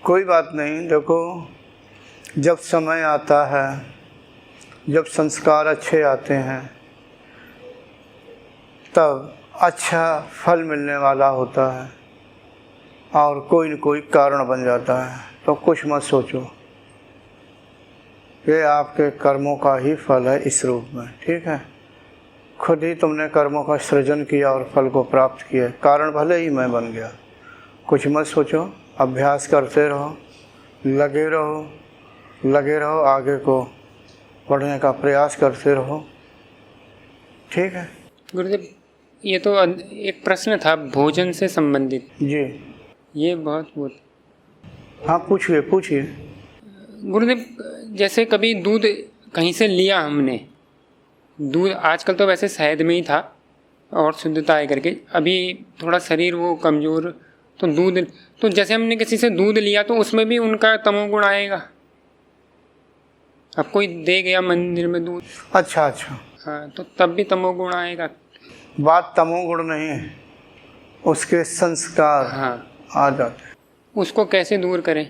कोई बात नहीं। देखो, जब समय आता है, जब संस्कार अच्छे आते हैं, तब अच्छा फल मिलने वाला होता है और कोई न कोई कारण बन जाता है। तो कुछ मत सोचो, ये आपके कर्मों का ही फल है इस रूप में। ठीक है, खुद ही तुमने कर्मों का सृजन किया और फल को प्राप्त किया। कारण भले ही मैं बन गया। कुछ मत सोचो, अभ्यास करते रहो, लगे रहो, आगे को बढ़ने का प्रयास करते रहो। ठीक है गुरुदेव, ये तो एक प्रश्न था भोजन से संबंधित जी। ये बहुत हाँ, पूछिए। गुरुदेव, जैसे कभी दूध कहीं से लिया हमने, दूध आजकल तो वैसे शहद में ही था और शुद्धता है करके, अभी थोड़ा शरीर वो कमज़ोर, तो दूध, तो जैसे हमने किसी से दूध लिया तो उसमें भी उनका तमोगुण आएगा। अब कोई दे गया मंदिर में दूध, अच्छा, हाँ, तो तब भी तमोगुण आएगा। बात तमोगुण नहीं है, उसके संस्कार हाँ आ जाते हैं। उसको कैसे दूर करें?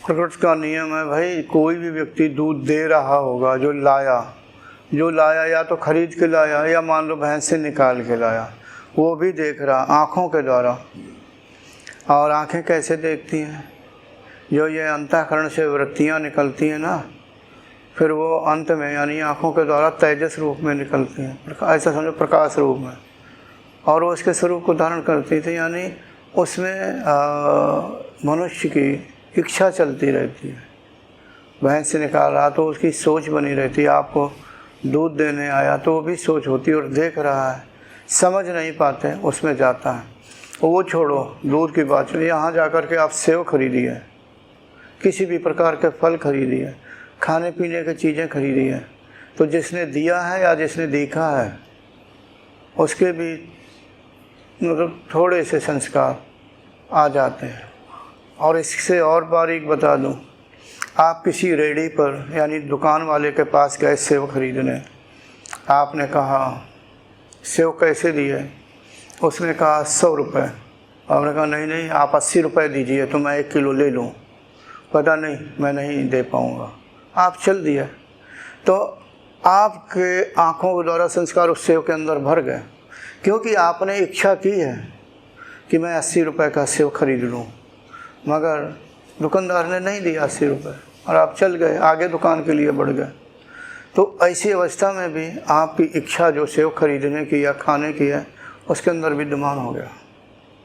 प्रकृति का नियम है भाई, कोई भी व्यक्ति दूध दे रहा होगा, जो लाया या तो खरीद के लाया या मान लो भैंस से निकाल के लाया, वो भी देख रहा आँखों के द्वारा। और आँखें कैसे देखती हैं? जो ये अंतःकरण से वृत्तियाँ निकलती हैं ना, फिर वो अंत में यानी आँखों के द्वारा तेजस रूप में निकलती हैं, ऐसा समझो प्रकाश रूप में, और वो उसके स्वरूप को धारण करती थी। यानी उसमें मनुष्य की इच्छा चलती रहती है। भैंस से निकाल रहा तो उसकी सोच बनी रहती है, आपको दूध देने आया तो वो भी सोच होती है और देख रहा है, समझ नहीं पाते, उसमें जाता है। वो छोड़ो दूध की बात, यहाँ जा कर के आप सेव खरीदी है, किसी भी प्रकार के फल खरीदी है, खाने पीने की चीज़ें खरीदी है, तो जिसने दिया है या जिसने देखा है उसके भी मतलब थोड़े से संस्कार आ जाते हैं। और इससे और बारीक बता दूं, आप किसी रेडी पर यानी दुकान वाले के पास गए सेव खरीदने, आपने कहा सेव कैसे दिए? उसने कहा 100 रुपये। आपने कहा नहीं आप 80 रुपये दीजिए तो मैं 1 किलो ले लूँ। पता नहीं मैं नहीं दे पाऊँगा, आप चल दिए। तो आपके आँखों के द्वारा संस्कार उस सेव के अंदर भर गए, क्योंकि आपने इच्छा की है कि मैं 80 रुपये का सेव खरीद लूँ, मगर दुकानदार ने नहीं दिया 80 रुपये और आप चल गए, आगे दुकान के लिए बढ़ गए। तो ऐसी अवस्था में भी आपकी इच्छा जो सेव खरीदने की या खाने की है, उसके अंदर विद्यमान हो गया।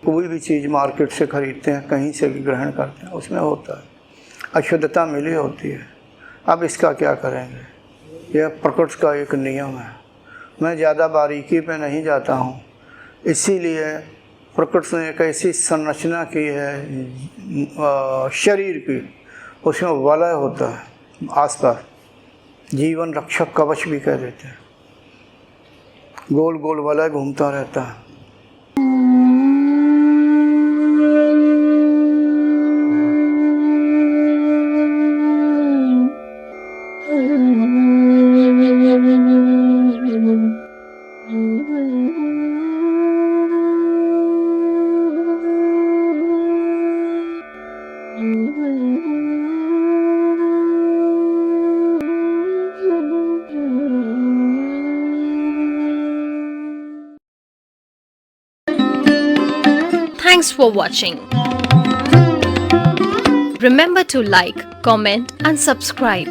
कोई भी चीज़ मार्केट से खरीदते हैं, कहीं से भी ग्रहण करते हैं, उसमें होता है अशुद्धता मिली होती है। अब इसका क्या करेंगे? यह प्रकृति का एक नियम है। मैं ज़्यादा बारीकी पे नहीं जाता हूँ, इसीलिए प्रकृति ने एक ऐसी संरचना की है शरीर की, उसमें वलय होता है आसपास, जीवन रक्षक कवच भी कह देते हैं, गोल गोल वलय घूमता रहता है। Thanks for watching. Remember to like, comment and subscribe.